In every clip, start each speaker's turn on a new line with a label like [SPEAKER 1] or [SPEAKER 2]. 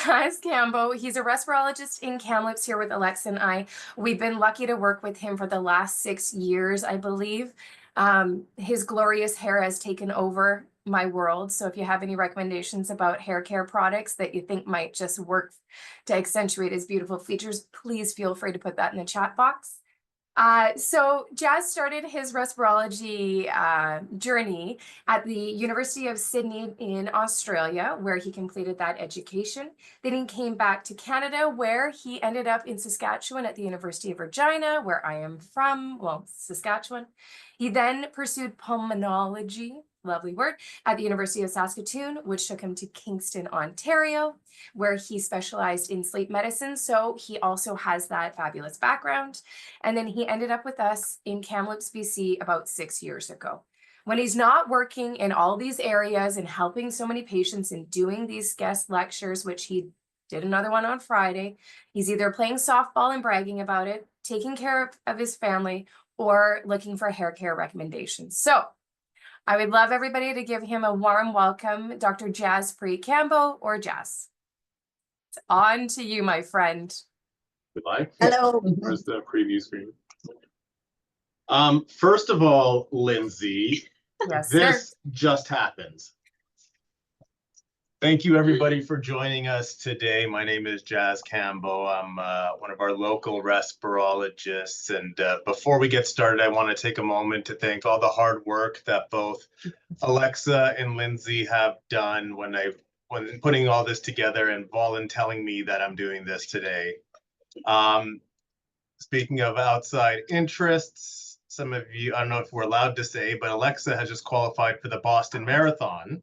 [SPEAKER 1] Guys, Cambo, he's a respirologist in Kamloops here with Alexa and I. We've been lucky to work with him for the last 6 years, I believe. His glorious hair has taken over my world. So if you have any recommendations about hair care products that you think might just work to accentuate his beautiful features, please feel free to put that in the chat box. So Jazz started his respirology journey at the University of Sydney in Australia, where he completed that education. Then he came back to Canada, where he ended up in Saskatchewan at the University of Regina, where I am from, well, Saskatchewan. He then pursued pulmonology, lovely word, at the University of Saskatoon, which took him to Kingston, Ontario, where he specialized in sleep medicine. So he also has that fabulous background. And then he ended up with us in Kamloops, BC about 6 years ago. When he's not working in all these areas and helping so many patients and doing these guest lectures, which he did another one on Friday, he's either playing softball and bragging about it, taking care of his family, or looking for hair care recommendations. So I would love everybody to give him a warm welcome, Dr. Jaspreet Cambo, or Jazz. It's on to you, my friend.
[SPEAKER 2] Goodbye.
[SPEAKER 3] Hello.
[SPEAKER 2] Where's the preview screen? First of all, Lindsay,
[SPEAKER 1] Yes,
[SPEAKER 2] this
[SPEAKER 1] sir.
[SPEAKER 2] just happens. Thank you, everybody, for joining us today. My name is Jazz Cambo. I'm one of our local respirologists. And before we get started, I want to take a moment to thank all the hard work that both Alexa and Lindsay have done when putting all this together and volunteering me that I'm doing this today. Speaking of outside interests, some of you, I don't know if we're allowed to say, but Alexa has just qualified for the Boston Marathon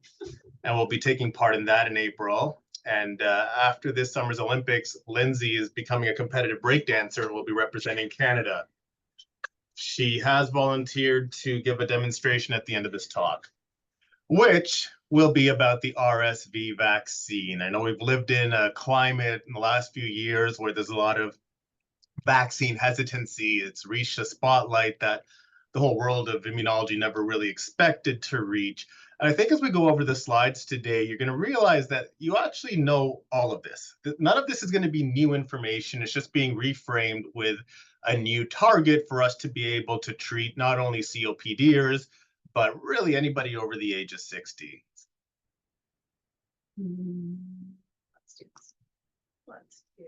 [SPEAKER 2] and will be taking part in that in April. And after this summer's Olympics, Lindsay is becoming a competitive breakdancer and will be representing Canada. She has volunteered to give a demonstration at the end of this talk, which will be about the RSV vaccine. I know we've lived in a climate in the last few years where there's a lot of vaccine hesitancy. It's reached a spotlight that the whole world of immunology never really expected to reach. And I think as we go over the slides today, you're going to realize that you actually know all of this. None of this is going to be new information. It's just being reframed with a new target for us to be able to treat not only COPDers, but really anybody over the age of 60.
[SPEAKER 3] Let's do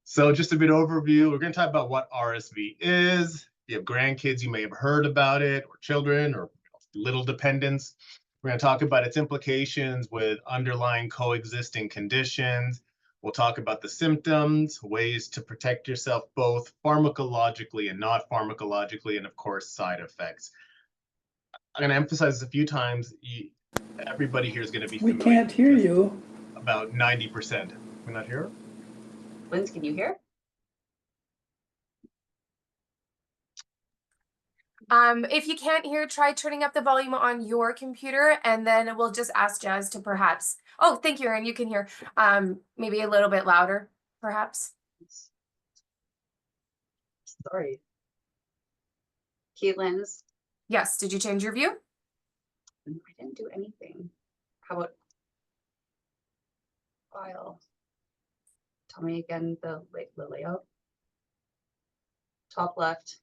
[SPEAKER 2] So just a bit overview, we're going to talk about what RSV is. If you have grandkids, you may have heard about it, or children, or little dependents. We're going to talk about its implications with underlying coexisting conditions. We'll talk about the symptoms, ways to protect yourself both pharmacologically and not pharmacologically, and of course, side effects. I'm going to emphasize this a few times. Everybody here is going to be familiar.
[SPEAKER 4] We can't hear you.
[SPEAKER 2] About 90%. We're not here?
[SPEAKER 3] Lindsay, can you hear?
[SPEAKER 1] If you can't hear, try turning up the volume on your computer, and then we'll just ask Jazz to perhaps, oh, thank you, Erin, you can hear, maybe a little bit louder, perhaps.
[SPEAKER 3] Sorry. Caitlin's.
[SPEAKER 1] Yes, did you change your view?
[SPEAKER 3] I didn't do anything. How about file? Tell me again the layout. Top left.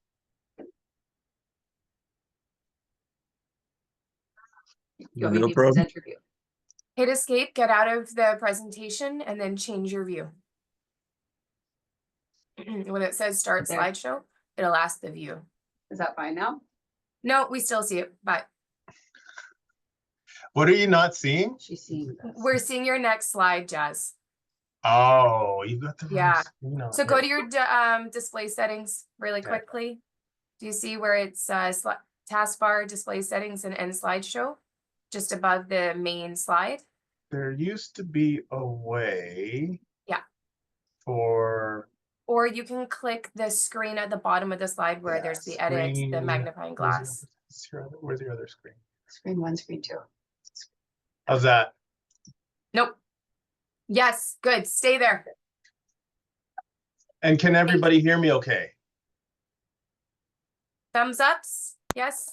[SPEAKER 3] You want me to present your view?
[SPEAKER 1] Hit escape, get out of the presentation, and then change your view. When it says start slideshow, it'll ask the view.
[SPEAKER 3] Is that fine now?
[SPEAKER 1] No, we still see it, but
[SPEAKER 2] What are you not seeing?
[SPEAKER 3] She's seeing this.
[SPEAKER 1] we're seeing your next slide, Jazz.
[SPEAKER 2] Oh, you got the
[SPEAKER 1] Yeah.
[SPEAKER 2] wrong
[SPEAKER 1] So go to your display settings really quickly. Do you see where it's taskbar, display settings, and end slideshow? Just above the main slide.
[SPEAKER 2] There used to be a way.
[SPEAKER 1] Yeah.
[SPEAKER 2] For.
[SPEAKER 1] Or you can click the screen at the bottom of the slide where there's the edit, the magnifying glass.
[SPEAKER 2] Where's your other screen?
[SPEAKER 3] Screen 1, screen 2.
[SPEAKER 2] How's that?
[SPEAKER 1] Nope. Yes, good. Stay there.
[SPEAKER 2] And can everybody hear me okay?
[SPEAKER 1] Thumbs ups? Yes.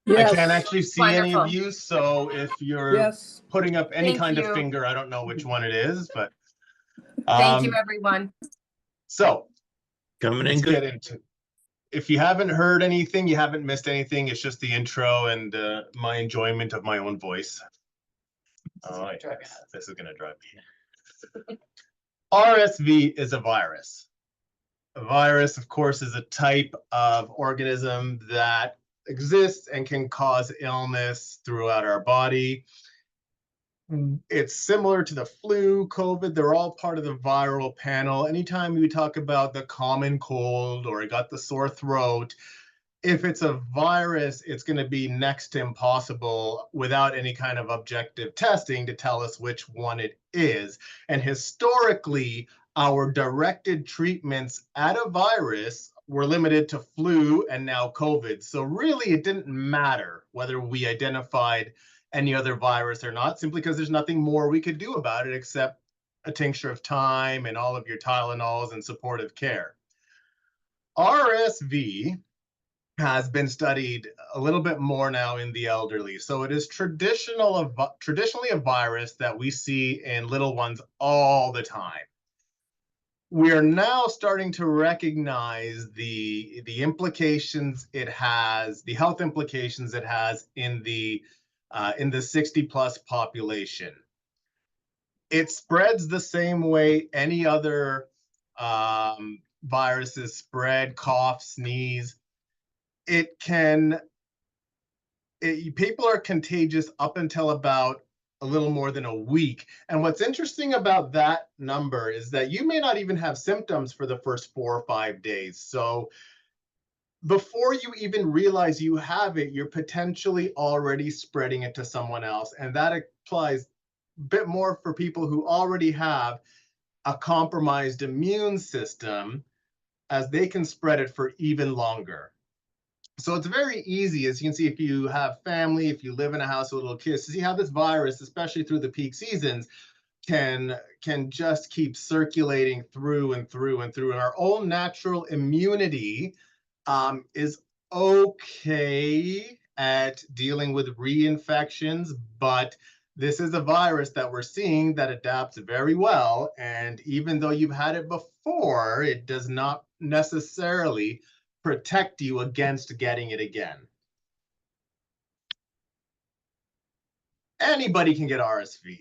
[SPEAKER 2] I
[SPEAKER 4] Yes.
[SPEAKER 2] can't actually see any of
[SPEAKER 1] Wonderful.
[SPEAKER 2] you, so if you're
[SPEAKER 4] Yes.
[SPEAKER 2] putting up any
[SPEAKER 1] Thank
[SPEAKER 2] kind of
[SPEAKER 1] you.
[SPEAKER 2] finger, I don't know which one it is, but
[SPEAKER 1] Thank you,
[SPEAKER 2] um,
[SPEAKER 1] everyone.
[SPEAKER 2] so
[SPEAKER 5] Coming in
[SPEAKER 2] let's get
[SPEAKER 5] good.
[SPEAKER 2] into. If you haven't heard anything, you haven't missed anything. It's just the intro and my enjoyment of my own voice. Oh, yes, this is gonna drive me. RSV is a virus. A virus, of course, is a type of organism that exists and can cause illness throughout our body. It's similar to the flu, COVID. They're all part of the viral panel. Anytime we talk about the common cold or I got the sore throat, if it's a virus, it's going to be next to impossible without any kind of objective testing to tell us which one it is. And historically, our directed treatments at a virus were limited to flu and now COVID. So really, it didn't matter whether we identified any other virus or not, simply because there's nothing more we could do about it except a tincture of time and all of your Tylenols and supportive care. RSV has been studied a little bit more now in the elderly. So it is traditionally a virus that we see in little ones all the time. We are now starting to recognize the implications it has, the health implications it has in the 60 plus population. It spreads the same way any other viruses spread: cough, sneeze. People are contagious up until about a little more than a week. And what's interesting about that number is that you may not even have symptoms for the first 4 or 5 days. So before you even realize you have it, you're potentially already spreading it to someone else. And that applies a bit more for people who already have a compromised immune system, as they can spread it for even longer. So it's very easy, as you can see, if you have family, if you live in a house with little kids, to see how this virus, especially through the peak seasons, can just keep circulating through and through and through. And our own natural immunity is okay at dealing with reinfections, but this is a virus that we're seeing that adapts very well. And even though you've had it before, it does not necessarily protect you against getting it again. Anybody can get RSV.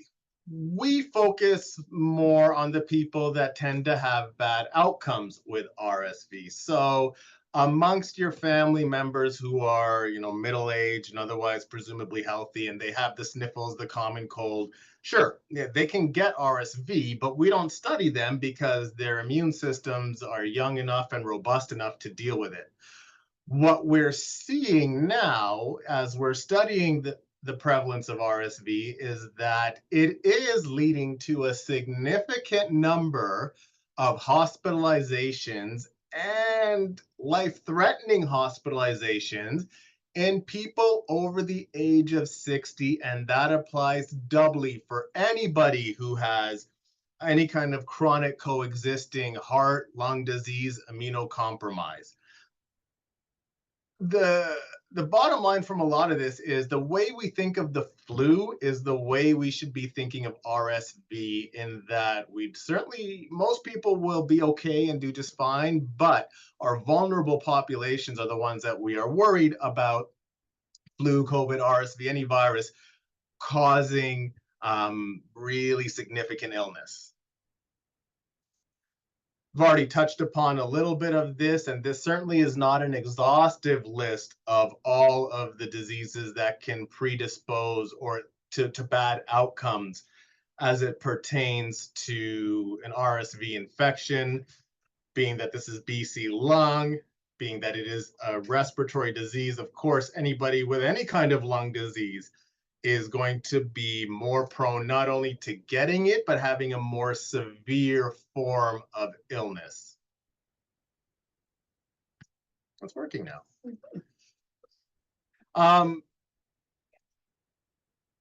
[SPEAKER 2] We focus more on the people that tend to have bad outcomes with RSV. So amongst your family members who are, middle-aged and otherwise presumably healthy, and they have the sniffles, the common cold, sure, yeah, they can get RSV, but we don't study them because their immune systems are young enough and robust enough to deal with it. What we're seeing now, as we're studying the prevalence of RSV, is that it is leading to a significant number of hospitalizations and life-threatening hospitalizations in people over the age of 60, and that applies doubly for anybody who has any kind of chronic coexisting heart, lung disease, immunocompromise. The bottom line from a lot of this is the way we think of the flu is the way we should be thinking of RSV, in that most people will be okay and do just fine, but our vulnerable populations are the ones that we are worried about: flu, COVID, RSV, any virus causing really significant illness. I've already touched upon a little bit of this, and this certainly is not an exhaustive list of all of the diseases that can predispose or to bad outcomes as it pertains to an RSV infection, being that this is BC lung, being that it is a respiratory disease. Of course, anybody with any kind of lung disease is going to be more prone not only to getting it, but having a more severe form of illness. It's working now.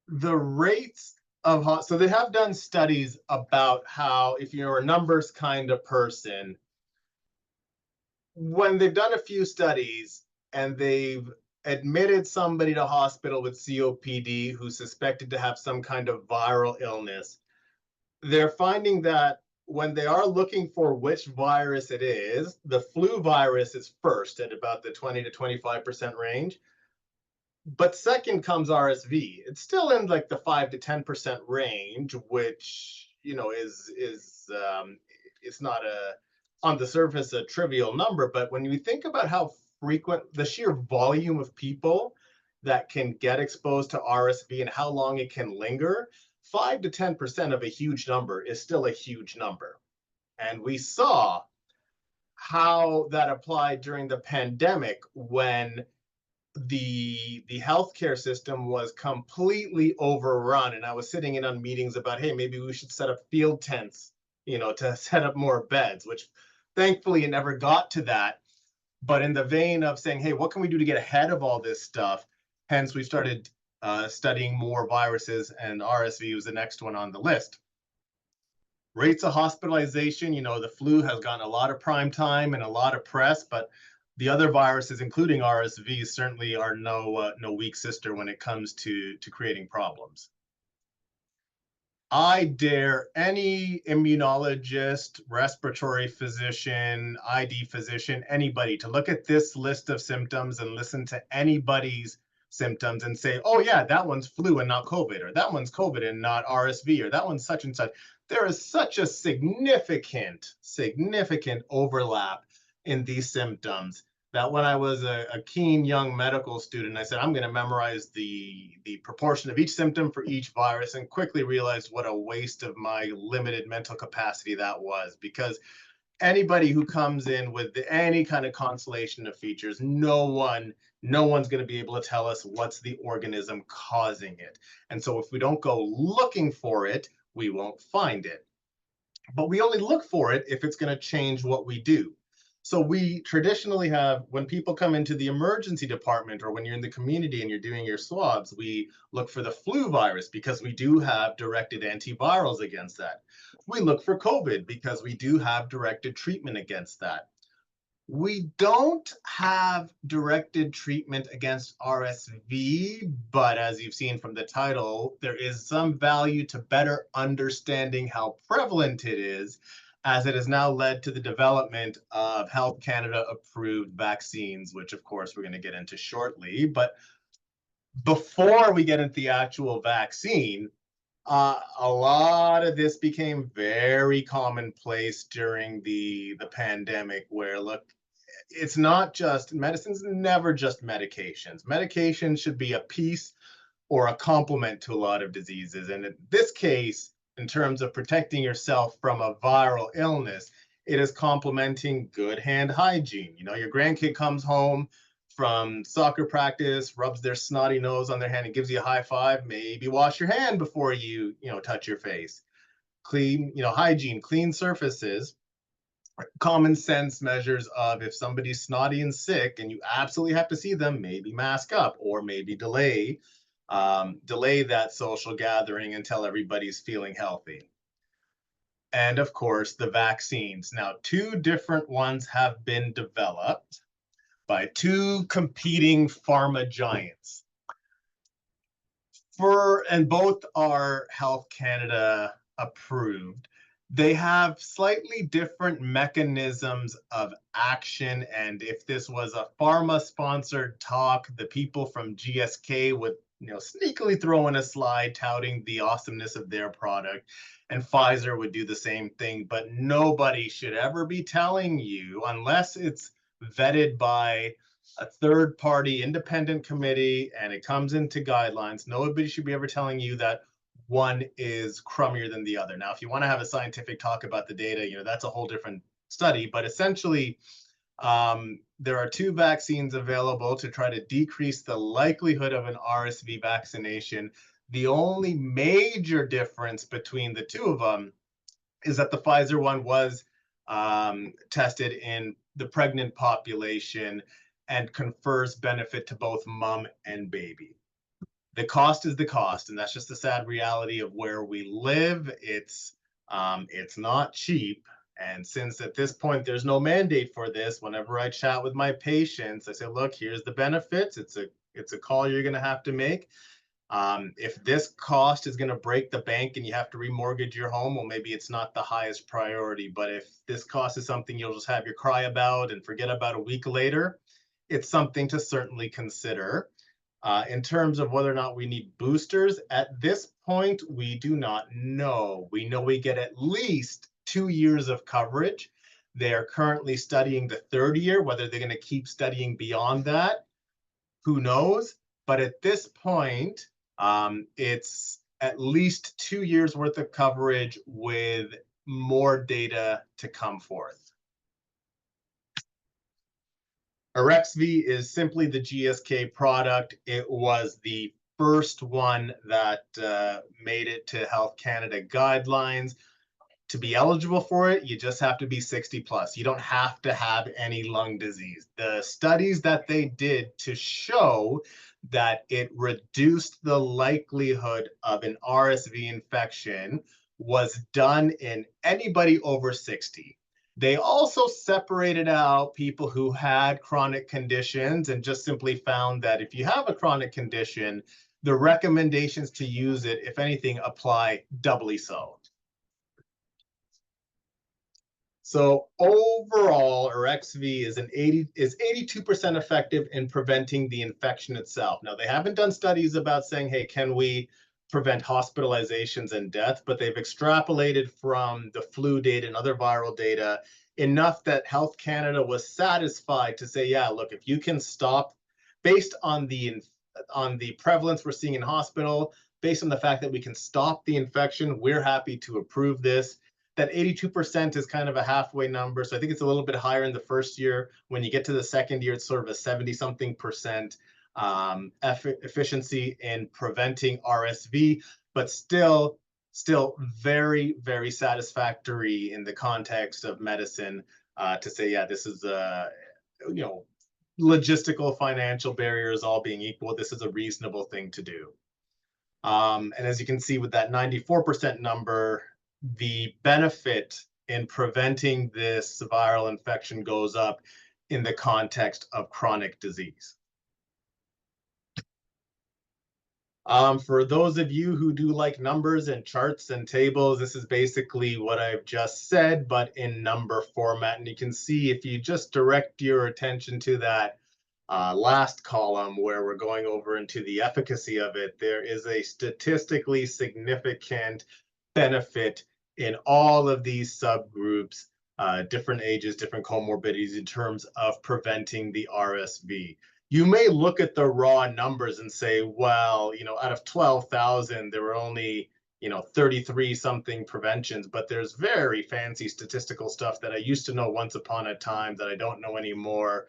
[SPEAKER 2] The rates of, so they have done studies about how, if you're a numbers kind of person, when they've done a few studies and they've admitted somebody to hospital with COPD who's suspected to have some kind of viral illness, they're finding that when they are looking for which virus it is, the flu virus is first at about the 20 to 25% range. But second comes RSV. It's still in like the 5 to 10% range, which, you know, is it's not a on the surface a trivial number, but when you think about how frequent the sheer volume of people that can get exposed to RSV and how long it can linger, 5 to 10% of a huge number is still a huge number. And we saw how that applied during the pandemic when the healthcare system was completely overrun, and I was sitting in on meetings about, hey, maybe we should set up field tents, you know, to set up more beds, which thankfully it never got to that. But in the vein of saying, hey, what can we do to get ahead of all this stuff? Hence, we started studying more viruses, and RSV was the next one on the list. Rates of hospitalization, you know, the flu has gotten a lot of prime time and a lot of press, but the other viruses, including RSV, certainly are no weak sister when it comes to creating problems. I dare any immunologist, respiratory physician, ID physician, anybody to look at this list of symptoms and listen to anybody's symptoms and say, oh yeah, that one's flu and not COVID, or that one's COVID and not RSV, or that one's such and such. There is such a significant overlap in these symptoms that when I was a keen young medical student, I said, I'm going to memorize the proportion of each symptom for each virus, and quickly realized what a waste of my limited mental capacity that was, because anybody who comes in with any kind of constellation of features, no one's going to be able to tell us what's the organism causing it. And so if we don't go looking for it, we won't find it. But we only look for it if it's going to change what we do. So we traditionally have, when people come into the emergency department or when you're in the community and you're doing your swabs, we look for the flu virus because we do have directed antivirals against that. We look for COVID because we do have directed treatment against that. We don't have directed treatment against RSV, but as you've seen from the title, there is some value to better understanding how prevalent it is, as it has now led to the development of Health Canada approved vaccines, which of course we're going to get into shortly. But before we get into the actual vaccine, a lot of this became very commonplace during the pandemic, where look, it's not just medicine's never just medications. Medication should be a piece or a complement to a lot of diseases. And in this case, in terms of protecting yourself from a viral illness, it is complementing good hand hygiene. You know, your grandkid comes home from soccer practice, rubs their snotty nose on their hand and gives you a high five. Maybe wash your hand before you touch your face. Clean, hygiene, clean surfaces, common sense measures of if somebody's snotty and sick and you absolutely have to see them, maybe mask up or maybe delay that social gathering until everybody's feeling healthy. And of course, the vaccines. Now, 2 different ones have been developed by 2 competing pharma giants. And both are Health Canada approved. They have slightly different mechanisms of action. And if this was a pharma-sponsored talk, the people from GSK would sneakily throw in a slide touting the awesomeness of their product. And Pfizer would do the same thing. But nobody should ever be telling you, unless it's vetted by a third-party independent committee and it comes into guidelines, nobody should be ever telling you that one is crummier than the other. Now, if you want to have a scientific talk about the data, that's a whole different study. But essentially, there are 2 vaccines available to try to decrease the likelihood of an RSV vaccination. The only major difference between the 2 of them is that the Pfizer one was tested in the pregnant population and confers benefit to both mom and baby. The cost is the cost, and that's just the sad reality of where we live. It's not cheap, And since at this point there's no mandate for this, whenever I chat with my patients, I say, look, here's the benefits. It's a call you're going to have to make. If this cost is going to break the bank and you have to remortgage your home, well, maybe it's not the highest priority. But if this cost is something you'll just have your cry about and forget about a week later, it's something to certainly consider. In terms of whether or not we need boosters, at this point, we do not know. We know we get at least 2 years of coverage. They are currently studying the third year. Whether they're going to keep studying beyond that, who knows? But at this point, it's at least 2 years worth of coverage with more data to come forth. RSV is simply the GSK product. It was the first one that made it to Health Canada guidelines. To be eligible for it, you just have to be 60 plus. You don't have to have any lung disease. The studies that they did to show that it reduced the likelihood of an RSV infection was done in anybody over 60. They also separated out people who had chronic conditions and just simply found that if you have a chronic condition, the recommendations to use it, if anything, apply doubly so. So overall, RSV is 82% effective in preventing the infection itself. Now, they haven't done studies about saying, hey, can we prevent hospitalizations and death? But they've extrapolated from the flu data and other viral data enough that Health Canada was satisfied to say, yeah, look, if you can stop, based on the prevalence we're seeing in hospital, based on the fact that we can stop the infection, we're happy to approve this. That 82% is kind of a halfway number. So I think it's a little bit higher in the first year. When you get to the second year, it's sort of a 70-something% efficiency in preventing RSV, but still very, very satisfactory in the context of medicine to say, yeah, this is logistical, financial barriers all being equal, this is a reasonable thing to do. And as you can see with that 94% number, the benefit in preventing this viral infection goes up in the context of chronic disease. For those of you who do like numbers and charts and tables, this is basically what I've just said, but in number format. And you can see if you just direct your attention to that last column where we're going over into the efficacy of it, there is a statistically significant benefit in all of these subgroups, different ages, different comorbidities in terms of preventing the RSV. You may look at the raw numbers and say, well, out of 12,000, there were only, 33 something preventions, but there's very fancy statistical stuff that I used to know once upon a time that I don't know anymore,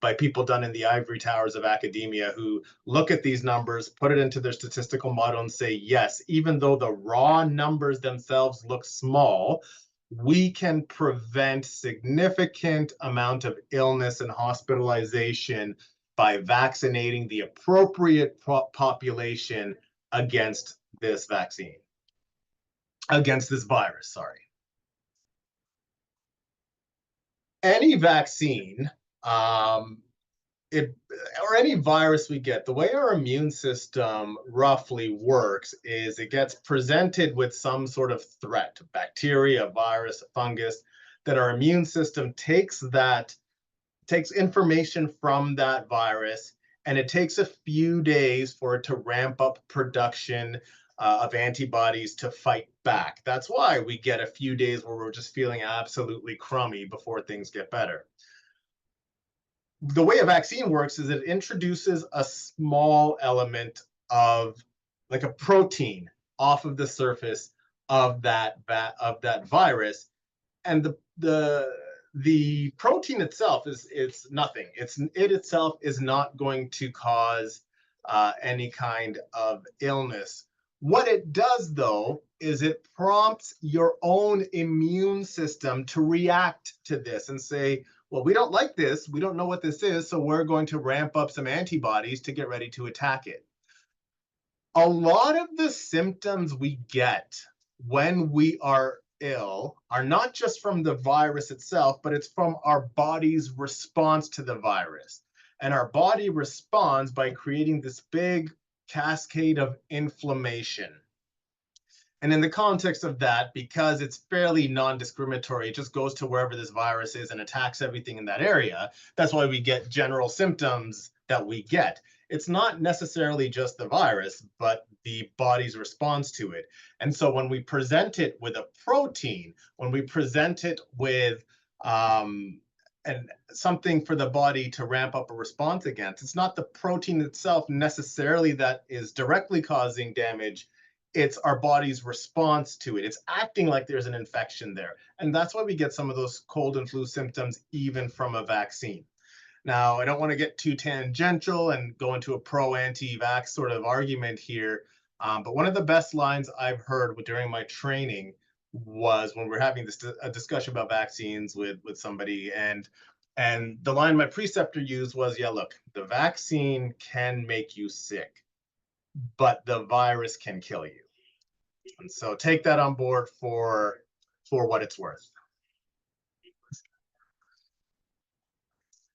[SPEAKER 2] by people done in the ivory towers of academia who look at these numbers, put it into their statistical model and say, yes, even though the raw numbers themselves look small, we can prevent significant amount of illness and hospitalization by vaccinating the appropriate population against this virus, sorry. Any vaccine, or any virus we get, the way our immune system roughly works is it gets presented with some sort of threat, bacteria, virus, fungus, that our immune system takes information from that virus, and it takes a few days for it to ramp up production of antibodies to fight back. That's why we get a few days where we're just feeling absolutely crummy before things get better. The way a vaccine works is it introduces a small element of like a protein off of the surface of that virus, and the protein itself it's nothing. It itself is not going to cause any kind of illness. What it does, though, is it prompts your own immune system to react to this and say, well, we don't like this, we don't know what this is, so we're going to ramp up some antibodies to get ready to attack it. A lot of the symptoms we get when we are ill are not just from the virus itself, but it's from our body's response to the virus. And our body responds by creating this big cascade of inflammation. And in the context of that, because it's fairly non-discriminatory, it just goes to wherever this virus is and attacks everything in that area. That's why we get general symptoms that we get. It's not necessarily just the virus, but the body's response to it. And so when we present it with a protein, when we present it with and something for the body to ramp up a response against, it's not the protein itself necessarily that is directly causing damage. It's our body's response to it. It's acting like there's an infection there. And that's why we get some of those cold and flu symptoms even from a vaccine. Now, I don't want to get too tangential and go into a pro-anti-vax sort of argument here, but one of the best lines I've heard during my training was when we're having a discussion about vaccines with somebody, and the line my preceptor used was, yeah, look, the vaccine can make you sick, but the virus can kill you. And so take that on board for what it's worth.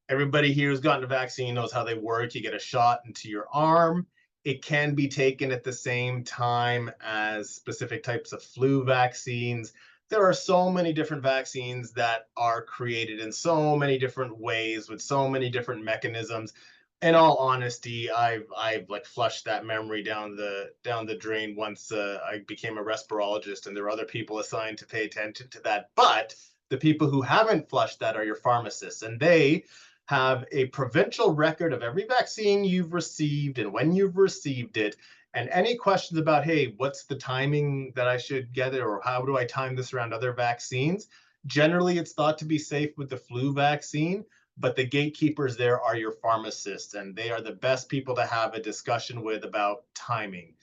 [SPEAKER 2] Everybody here who's gotten a vaccine knows how they work. You get a shot into your arm. It can be taken at the same time as specific types of flu vaccines. There are so many different vaccines that are created in so many different ways with so many different mechanisms. In all honesty, I've like flushed that memory down the drain once I became a respirologist, and there were other people assigned to pay attention to that. But the people who haven't flushed that are your pharmacists, and they have a provincial record of every vaccine you've received and when you've received it, and any questions about, hey, what's the timing that I should get it, or how do I time this around other vaccines? Generally, it's thought to be safe with the flu vaccine, but the gatekeepers there are your pharmacists, and they are the best people to have a discussion with about timing.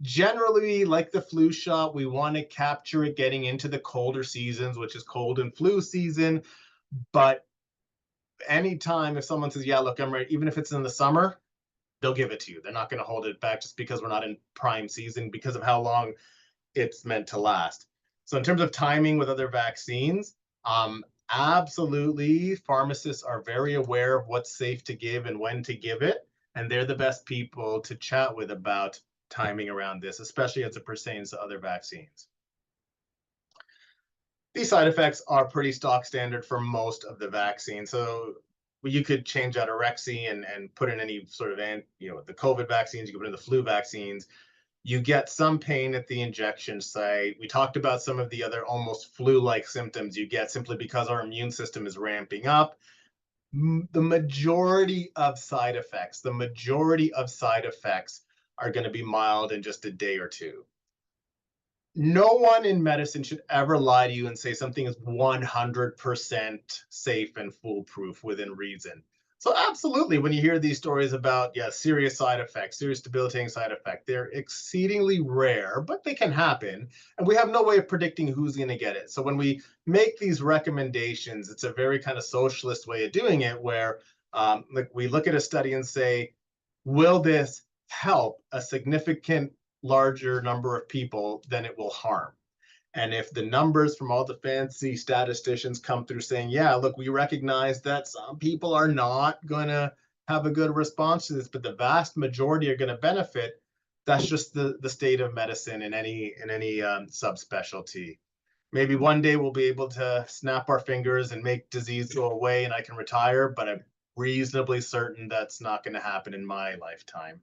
[SPEAKER 2] Generally, like the flu shot, we want to capture it getting into the colder seasons, which is cold and flu season, but anytime if someone says, yeah, look, I'm ready, even if it's in the summer, they'll give it to you. They're not going to hold it back just because we're not in prime season because of how long it's meant to last. So in terms of timing with other vaccines, absolutely, pharmacists are very aware of what's safe to give and when to give it, and they're the best people to chat with about timing around this, especially as it pertains to other vaccines. These side effects are pretty stock standard for most of the vaccines. So you could change out Orexy and put in any sort of, the COVID vaccines, you can put in the flu vaccines. You get some pain at the injection site. We talked about some of the other almost flu-like symptoms you get simply because our immune system is ramping up. The majority of side effects are going to be mild in just a day or two. No one in medicine should ever lie to you and say something is 100% safe and foolproof within reason. So absolutely, when you hear these stories about, serious side effects, serious debilitating side effect, they're exceedingly rare, but they can happen. And we have no way of predicting who's going to get it. So when we make these recommendations, it's a very kind of socialist way of doing it, where we look at a study and say, will this help a significant larger number of people than it will harm? And if the numbers from all the fancy statisticians come through saying, yeah, look, we recognize that some people are not going to have a good response to this, but the vast majority are going to benefit, that's just the state of medicine in any subspecialty. Maybe one day we'll be able to snap our fingers and make disease go away and I can retire, but I'm reasonably certain that's not going to happen in my lifetime.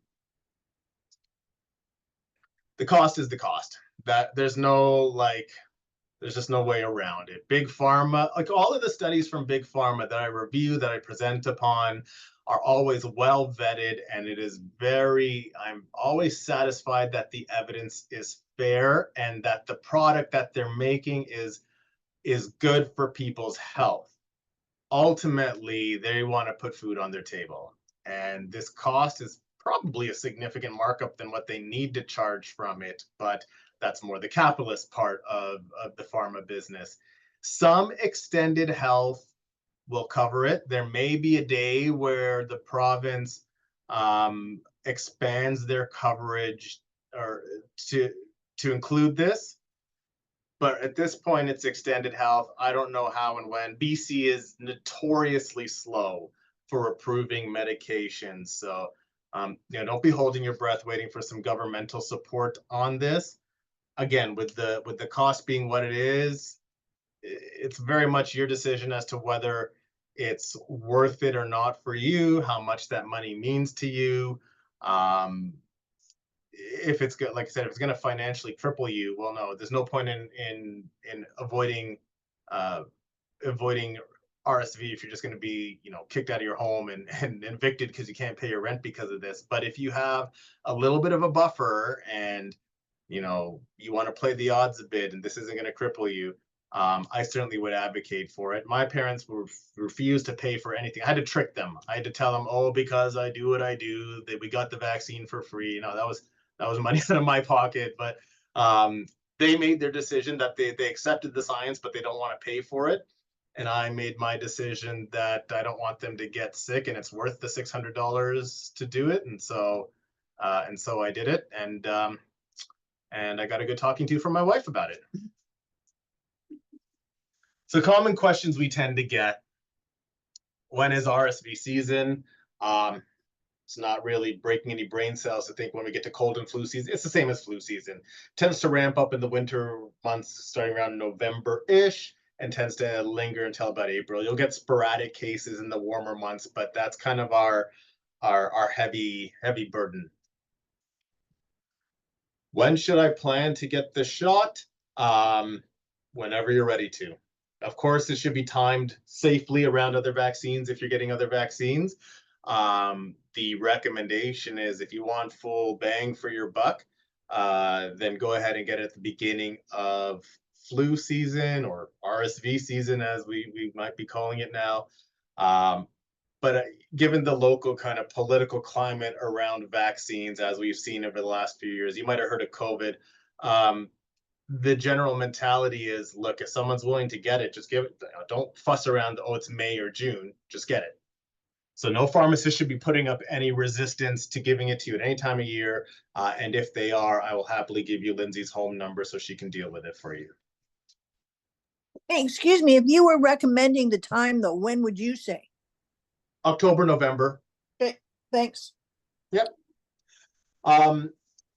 [SPEAKER 2] The cost is the cost. That there's just no way around it. Big pharma, like all of the studies from big pharma that I review, that I present upon, are always well vetted, and I'm always satisfied that the evidence is fair and that the product that they're making is good for people's health. Ultimately, they want to put food on their table, and this cost is probably a significant markup than what they need to charge from it, but that's more the capitalist part of the pharma business. Some extended health will cover it. There may be a day where the province expands their coverage or to include this. but at this point, it's extended health. I don't know how and when. BC is notoriously slow for approving medications. So, don't be holding your breath waiting for some governmental support on this. Again, with the cost being what it is, it's very much your decision as to whether it's worth it or not for you, how much that money means to you. If it's good, like I said, if it's going to financially cripple you, well, no, there's no point in avoiding avoiding RSV if you're just going to be, kicked out of your home and evicted because you can't pay your rent because of this. But if you have a little bit of a buffer and you want to play the odds a bit, and this isn't going to cripple you, I certainly would advocate for it. My parents refused to pay for anything. I had to trick them. I had to tell them, oh, because I do what I do, that we got the vaccine for free. That was money out of my pocket. But they made their decision that they accepted the science, but they don't want to pay for it. And I made my decision that I don't want them to get sick, and it's worth the $600 to do it. And so I did it. And I got a good talking to from my wife about it. So common questions we tend to get: when is RSV season? It's not really breaking any brain cells to think when we get to cold and flu season. It's the same as flu season. It tends to ramp up in the winter months starting around November-ish and tends to linger until about April. You'll get sporadic cases in the warmer months, but that's kind of our heavy burden. When should I plan to get the shot? Whenever you're ready to. Of course, it should be timed safely around other vaccines if you're getting other vaccines. The recommendation is if you want full bang for your buck, then go ahead and get it at the beginning of flu season, or RSV season, as we might be calling it now. But given the local kind of political climate around vaccines, as we've seen over the last few years, you might have heard of COVID. The general mentality is, look, if someone's willing to get it, just give it. Don't fuss around, oh, it's May or June, just get it. So no pharmacist should be putting up any resistance to giving it to you at any time of year. And if they are, I will happily give you Lindsay's home number so she can deal with it for you.
[SPEAKER 4] Hey, excuse me, if you were recommending the time though, when would you say?
[SPEAKER 2] October, November.
[SPEAKER 4] Okay, thanks.
[SPEAKER 2] Yep.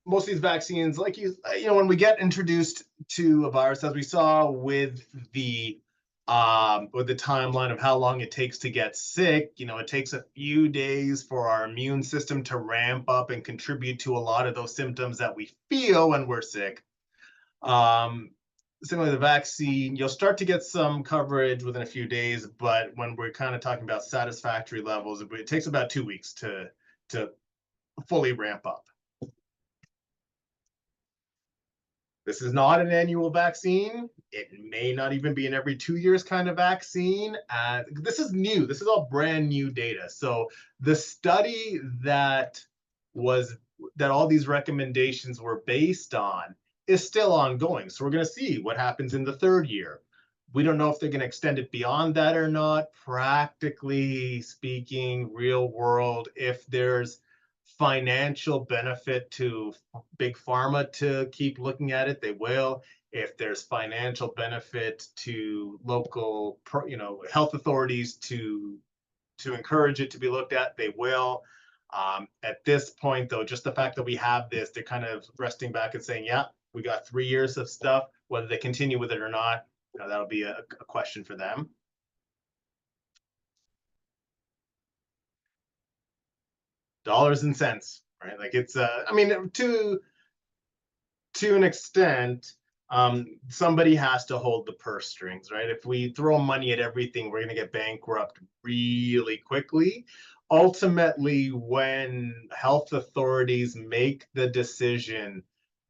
[SPEAKER 2] Most of these vaccines, like when we get introduced to a virus, as we saw with the timeline of how long it takes to get sick, it takes a few days for our immune system to ramp up and contribute to a lot of those symptoms that we feel when we're sick. Similarly, the vaccine, you'll start to get some coverage within a few days, but when we're kind of talking about satisfactory levels, it takes about 2 weeks to fully ramp up. This is not an annual vaccine. It may not even be an every 2 years kind of vaccine. This is new. This is all brand new data. So the study that all these recommendations were based on is still ongoing. So we're going to see what happens in the 3rd year. We don't know if they're going to extend it beyond that or not. Practically speaking, real world, if there's financial benefit to big pharma to keep looking at it, they will. If there's financial benefit to local, health authorities to encourage it to be looked at, they will. At this point, though, just the fact that we have this, they're kind of resting back and saying, yeah, we got 3 years of stuff. Whether they continue with it or not, that'll be a question for them. Dollars and cents, right? Like it's, to an extent, somebody has to hold the purse strings, right? If we throw money at everything, we're going to get bankrupt really quickly. Ultimately, when health authorities make the decision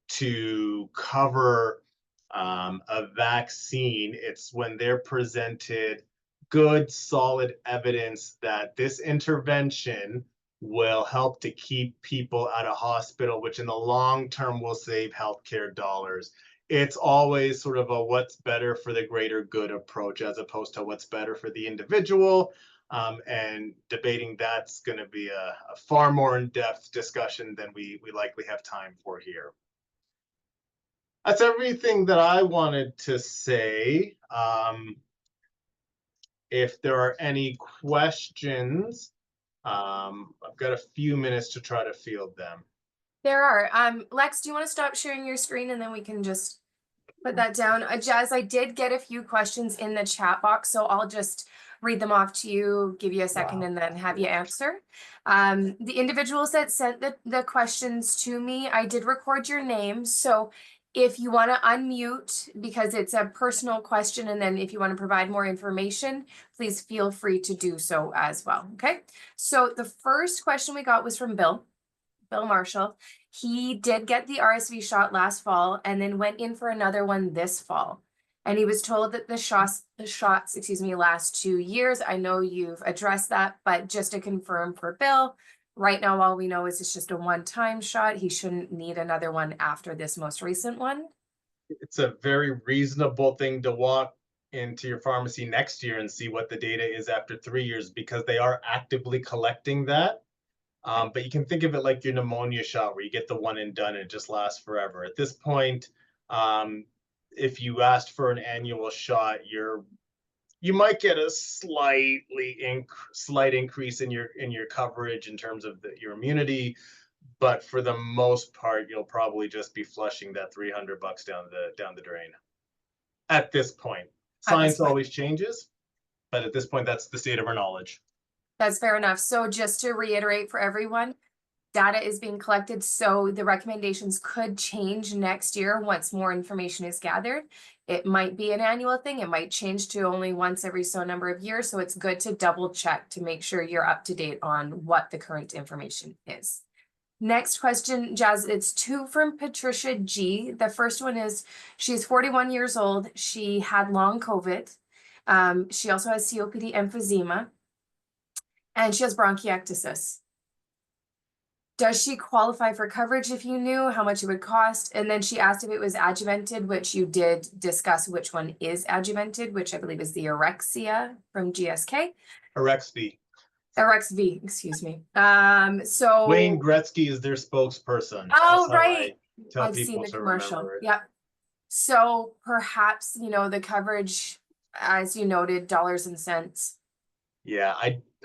[SPEAKER 2] to cover a vaccine, it's when they're presented good, solid evidence that this intervention will help to keep people out of hospital, which in the long term will save healthcare dollars. It's always sort of a what's better for the greater good approach, as opposed to what's better for the individual. And debating that's going to be a far more in-depth discussion than we likely have time for here. That's everything that I wanted to say. If there are any questions, I've got a few minutes to try to field them.
[SPEAKER 1] There are. Lex, do you want to stop sharing your screen and then we can just put that down? Jazz, I did get a few questions in the chat box, so I'll just read them off to you, give you a second,
[SPEAKER 2] Wow.
[SPEAKER 1] and then have you answer. The individuals that sent the questions to me, I did record your name, so if you want to unmute, because it's a personal question, and then if you want to provide more information, please feel free to do so as well, okay? So the first question we got was from Bill Marshall. He did get the RSV shot last fall and then went in for another one this fall. And he was told that the shots, last 2 years. I know you've addressed that, but just to confirm for Bill, right now, all we know is it's just a one-time shot. He shouldn't need another one after this most recent one.
[SPEAKER 2] It's a very reasonable thing to walk into your pharmacy next year and see what the data is after 3 years, because they are actively collecting that. But you can think of it like your pneumonia shot, where you get the one and done and it just lasts forever. At this point, if you asked for an annual shot, you might get a slight increase in your coverage in terms of your immunity, but for the most part, you'll probably just be flushing that $300 down the drain. At this point, science always changes, but at this point, that's the state of our knowledge.
[SPEAKER 1] That's fair enough. So just to reiterate for everyone, data is being collected, so the recommendations could change next year once more information is gathered. It might be an annual thing. It might change to only once every so number of years. So it's good to double check to make sure you're up to date on what the current information is. Next question, Jazz, it's 2 from Patricia G. The first one is, she's 41 years old. She had long COVID. She also has COPD emphysema, and she has bronchiectasis. Does she qualify for coverage if you knew how much it would cost? And then she asked if it was adjuvanted, which you did discuss which one is adjuvanted, which I believe is the Arexia from GSK. RXV, excuse me. So
[SPEAKER 2] Wayne Gretzky is their spokesperson.
[SPEAKER 1] Oh, right.
[SPEAKER 2] I've
[SPEAKER 1] seen the commercial. Yep. So perhaps, the coverage, as you noted, dollars and cents.
[SPEAKER 2] Yeah,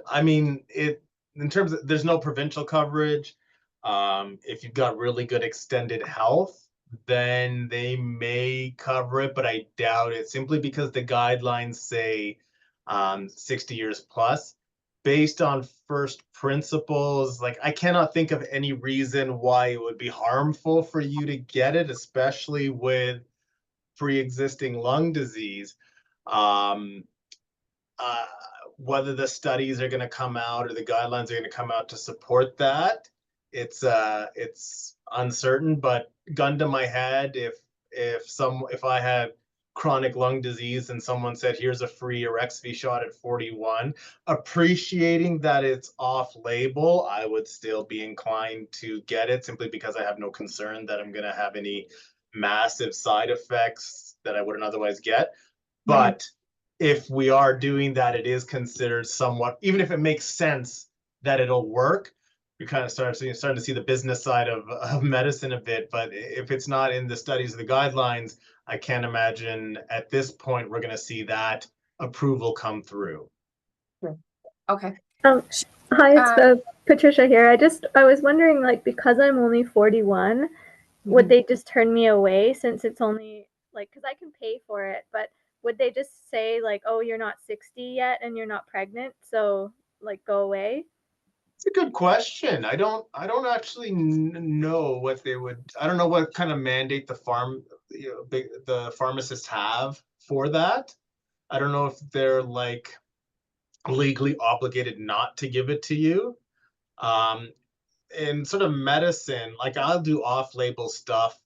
[SPEAKER 2] I mean, in terms of, there's no provincial coverage. If you've got really good extended health, then they may cover it, but I doubt it, simply because the guidelines say 60 years plus. Based on first principles, like, I cannot think of any reason why it would be harmful for you to get it, especially with pre-existing lung disease. Whether the studies are going to come out or the guidelines are going to come out to support that, it's uncertain. But gun to my head, if I had chronic lung disease and someone said, here's a free RSV shot at 41, appreciating that it's off label, I would still be inclined to get it, simply because I have no concern that I'm going to have any massive side effects that I wouldn't otherwise get. But if we are doing that, it is considered somewhat, even if it makes sense that it'll work, you're kind of starting to see the business side of medicine a bit. But if it's not in the studies or the guidelines, I can't imagine at this point we're going to see that approval come through.
[SPEAKER 1] Okay.
[SPEAKER 5] Hi, it's Patricia here. I was wondering, like, because I'm only 41, would they just turn me away, since it's only, like, because I can pay for it, but would they just say, like, oh, you're not 60 yet and you're not pregnant, so, like, go away?
[SPEAKER 2] It's a good question. I don't actually know what they would. I don't know what kind of mandate the pharmacists have for that. I don't know if they're, like, legally obligated not to give it to you. In sort of medicine, like, I'll do off-label stuff,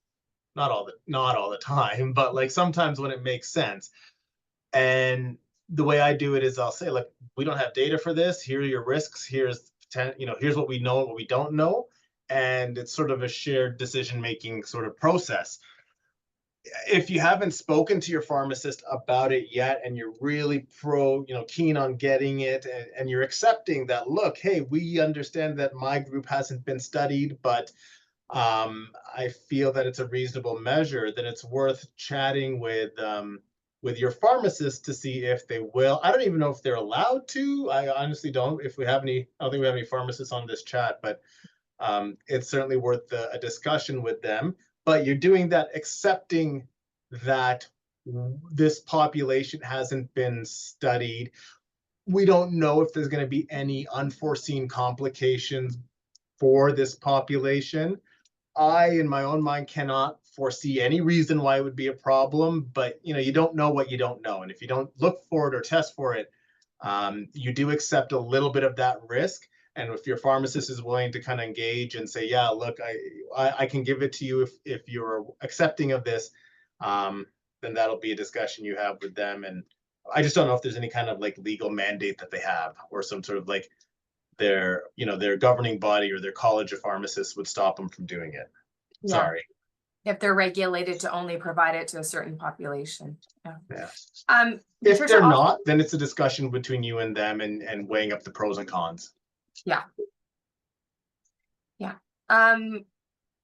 [SPEAKER 2] not all the time, but, like, sometimes when it makes sense. And the way I do it is I'll say, like, we don't have data for this. Here are your risks. Here's what we know and what we don't know. And it's sort of a shared decision-making sort of process. If you haven't spoken to your pharmacist about it yet, and you're really keen on getting it, and you're accepting that, look, hey, we understand that my group hasn't been studied, but I feel that it's a reasonable measure, then it's worth chatting with your pharmacist to see if they will. I don't even know if they're allowed to. I honestly don't. If we have any, I don't think we have any pharmacists on this chat, but it's certainly worth a discussion with them. But you're doing that accepting that this population hasn't been studied. We don't know if there's going to be any unforeseen complications for this population. I, in my own mind, cannot foresee any reason why it would be a problem, but you don't know what you don't know. And if you don't look for it or test for it, you do accept a little bit of that risk. And if your pharmacist is willing to kind of engage and say, yeah, look, I can give it to you if you're accepting of this, then that'll be a discussion you have with them. And I just don't know if there's any kind of like legal mandate that they have, or some sort of like their governing body or their college of pharmacists would stop them from doing it.
[SPEAKER 1] Yeah.
[SPEAKER 2] Sorry.
[SPEAKER 1] If they're regulated to only provide it to a certain population. Yeah.
[SPEAKER 2] Yeah. If
[SPEAKER 1] Patricia,
[SPEAKER 2] they're not, then it's a discussion between you and them and weighing up the pros and cons.
[SPEAKER 1] Yeah. Yeah.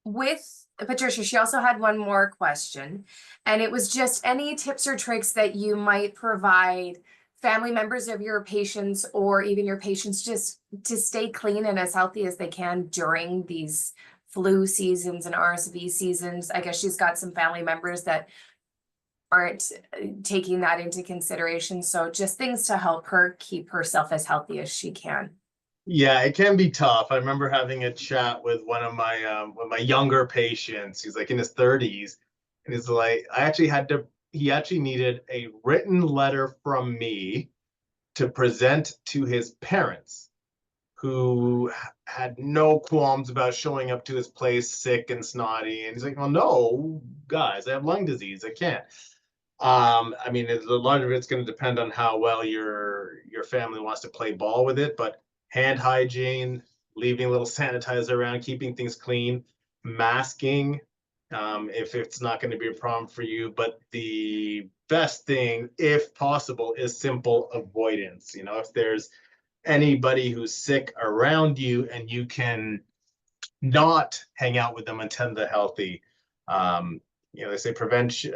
[SPEAKER 1] With Patricia, she also had one more question, and it was just any tips or tricks that you might provide family members of your patients, or even your patients, just to stay clean and as healthy as they can during these flu seasons and RSV seasons. I guess she's got some family members that aren't taking that into consideration. So just things to help her keep herself as healthy as she can.
[SPEAKER 2] Yeah, it can be tough. I remember having a chat with one of my younger patients. He's like in his 30s, and he's like, he actually needed a written letter from me to present to his parents, who had no qualms about showing up to his place sick and snotty. And he's like, well, no, guys, I have lung disease. I can't. I mean, a lot of it's going to depend on how well your family wants to play ball with it, but hand hygiene, leaving a little sanitizer around, keeping things clean, masking, if it's not going to be a problem for you. But the best thing, if possible, is simple avoidance. If there's anybody who's sick around you and you can not hang out with them until they're healthy, they say prevention,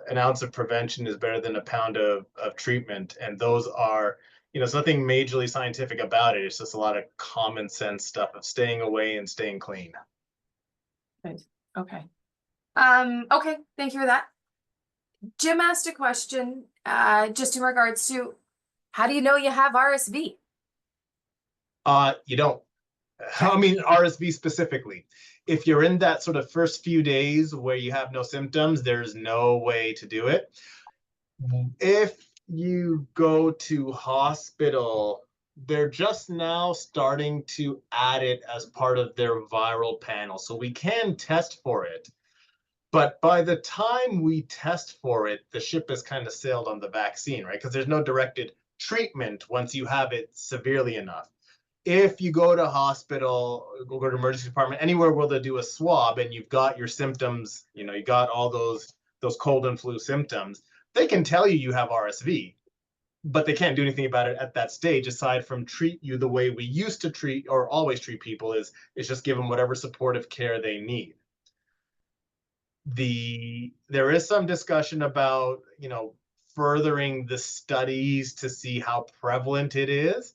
[SPEAKER 2] an ounce of prevention is better than a pound of treatment. And those are, it's nothing majorly scientific about it. It's just a lot of common sense stuff of staying away and staying clean.
[SPEAKER 1] Good. Okay. Okay. Thank you for that. Jim asked a question, just in regards to, how do you know you have RSV?
[SPEAKER 2] You don't. I mean, RSV specifically. If you're in that sort of first few days where you have no symptoms, there's no way to do it. If you go to hospital, they're just now starting to add it as part of their viral panel. So we can test for it. But by the time we test for it, the ship has kind of sailed on the vaccine, right? Because there's no directed treatment once you have it severely enough. If you go to hospital, go to emergency department, anywhere where they do a swab and you've got your symptoms, you got all those cold and flu symptoms, they can tell you have RSV, but they can't do anything about it at that stage, aside from treat you the way we used to treat or always treat people, is just give them whatever supportive care they need. There is some discussion about, furthering the studies to see how prevalent it is.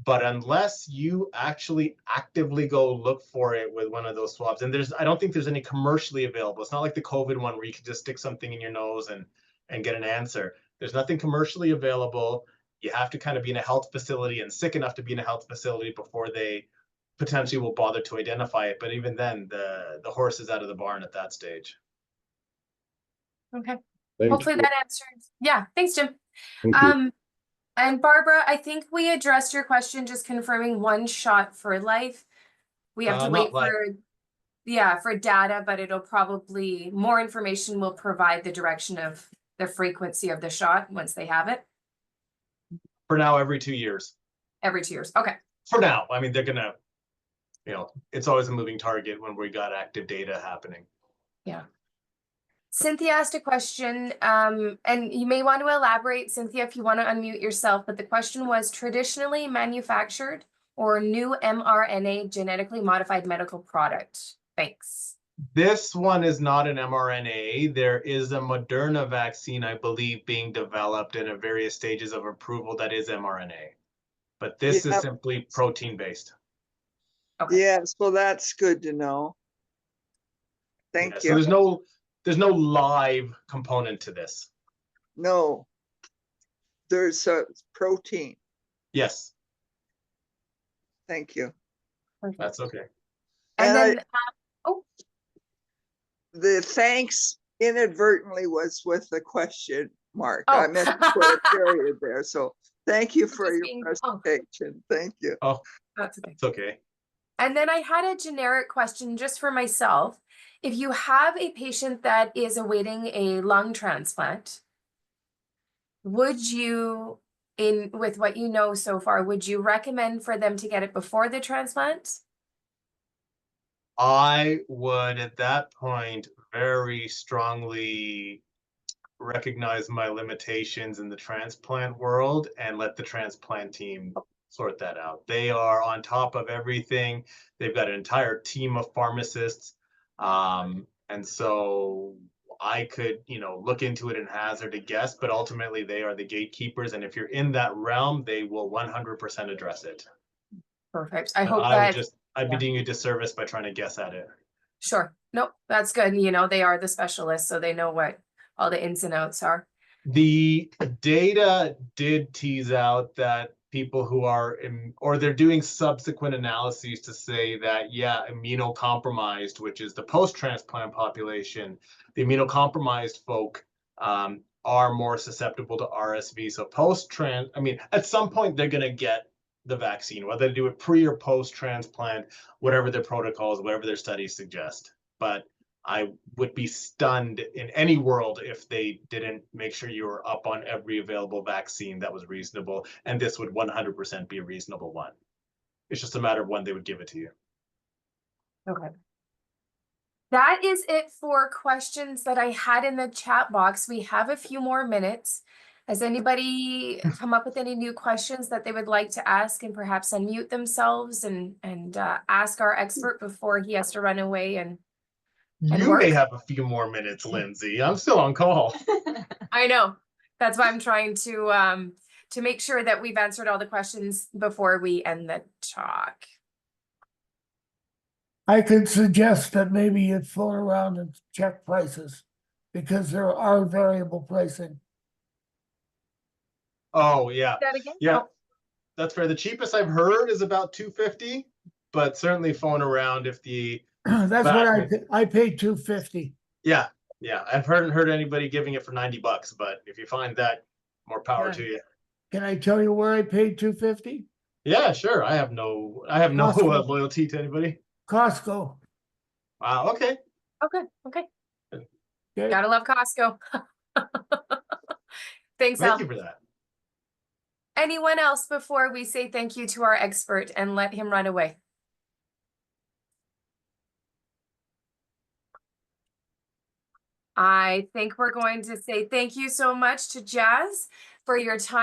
[SPEAKER 2] But unless you actually actively go look for it with one of those swabs, and I don't think there's any commercially available. It's not like the COVID one where you can just stick something in your nose and get an answer. There's nothing commercially available. You have to kind of be in a health facility and sick enough to be in a health facility before they potentially will bother to identify it. But even then, the horse is out of the barn at that stage.
[SPEAKER 1] Okay.
[SPEAKER 6] Thank
[SPEAKER 1] Hopefully
[SPEAKER 6] you.
[SPEAKER 1] that answers. Yeah. Thanks, Jim.
[SPEAKER 6] Thank you.
[SPEAKER 1] And Barbara, I think we addressed your question, just confirming one shot for life. We have to wait for data, but it'll probably, more information will provide the direction of the frequency of the shot once they have it.
[SPEAKER 2] For now, every 2 years.
[SPEAKER 1] Every 2 years. Okay.
[SPEAKER 2] For now. I mean, they're going to, it's always a moving target when we got active data happening.
[SPEAKER 1] Yeah. Cynthia asked a question, and you may want to elaborate, Cynthia, if you want to unmute yourself, but the question was, traditionally manufactured or new mRNA genetically modified medical product? Thanks.
[SPEAKER 2] This one is not an mRNA. There is a Moderna vaccine, I believe, being developed in various stages of approval that is mRNA. But this is
[SPEAKER 6] Yep.
[SPEAKER 2] simply protein-based.
[SPEAKER 1] Okay.
[SPEAKER 6] Yes, well, that's good to know.
[SPEAKER 2] Yeah,
[SPEAKER 6] Thank
[SPEAKER 2] so
[SPEAKER 6] you.
[SPEAKER 2] there's no live component to this.
[SPEAKER 6] No, there's a protein.
[SPEAKER 2] Yes,
[SPEAKER 6] Thank you.
[SPEAKER 2] that's okay.
[SPEAKER 1] And
[SPEAKER 6] And
[SPEAKER 1] then, oh,
[SPEAKER 6] The thanks inadvertently was with a question mark.
[SPEAKER 1] Oh.
[SPEAKER 6] I meant to put a period there. So thank you for
[SPEAKER 1] Just
[SPEAKER 6] your
[SPEAKER 1] being-
[SPEAKER 6] presentation. Thank you.
[SPEAKER 2] Oh,
[SPEAKER 1] that's okay.
[SPEAKER 2] it's okay.
[SPEAKER 1] And then I had a generic question just for myself. If you have a patient that is awaiting a lung transplant, would you, with what you know so far, would you recommend for them to get it before the transplant?
[SPEAKER 2] I would, at that point, very strongly recognize my limitations in the transplant world and let the transplant team sort that out. They are on top of everything. They've got an entire team of pharmacists. And so I could, look into it and hazard a guess, but ultimately they are the gatekeepers. And if you're in that realm, they will 100% address it.
[SPEAKER 1] Perfect. I
[SPEAKER 2] But
[SPEAKER 1] hope
[SPEAKER 2] I'd be
[SPEAKER 1] yeah.
[SPEAKER 2] doing you a disservice by trying to guess at it.
[SPEAKER 1] Sure. Nope, that's good. They are the specialists, so they know what all the ins and outs are.
[SPEAKER 2] The data did tease out that people who are or they're doing subsequent analyses to say that, yeah, immunocompromised, which is the post-transplant population, the immunocompromised folk are more susceptible to RSV. So at some point they're going to get the vaccine, whether they do it pre or post-transplant, whatever their protocols, whatever their studies suggest. But I would be stunned in any world if they didn't make sure you were up on every available vaccine that was reasonable, and this would 100% be a reasonable one. It's just a matter of when they would give it to you.
[SPEAKER 1] Okay. That is it for questions that I had in the chat box. We have a few more minutes. Has anybody come up with any new questions that they would like to ask and perhaps unmute themselves and ask our expert before he has to run away and
[SPEAKER 2] You
[SPEAKER 1] work?
[SPEAKER 2] may have a few more minutes, Lindsay. I'm still on call.
[SPEAKER 1] I know. That's why I'm trying to make sure that we've answered all the questions before we end the talk.
[SPEAKER 7] I could suggest that maybe you'd float around and check prices because there are variable pricing.
[SPEAKER 2] Oh, yeah.
[SPEAKER 1] That again?
[SPEAKER 2] Yeah, that's fair. The cheapest I've heard is about $250, but certainly phone around if the
[SPEAKER 7] That's
[SPEAKER 2] But-
[SPEAKER 7] what I paid $250.
[SPEAKER 2] yeah. I've heard anybody giving it for $90, but if you find that, more power
[SPEAKER 7] Yeah.
[SPEAKER 2] to you.
[SPEAKER 7] Can I tell you where I paid $250?
[SPEAKER 2] Yeah, sure. I have no
[SPEAKER 7] Costco.
[SPEAKER 2] loyalty to anybody.
[SPEAKER 7] Costco.
[SPEAKER 2] Wow. Okay.
[SPEAKER 1] Okay.
[SPEAKER 7] Okay.
[SPEAKER 1] Gotta love Costco. Thanks,
[SPEAKER 2] Thank
[SPEAKER 1] Al.
[SPEAKER 2] you for that.
[SPEAKER 1] Anyone else before we say thank you to our expert and let him run away? I think we're going to say thank you so much to Jazz for your time.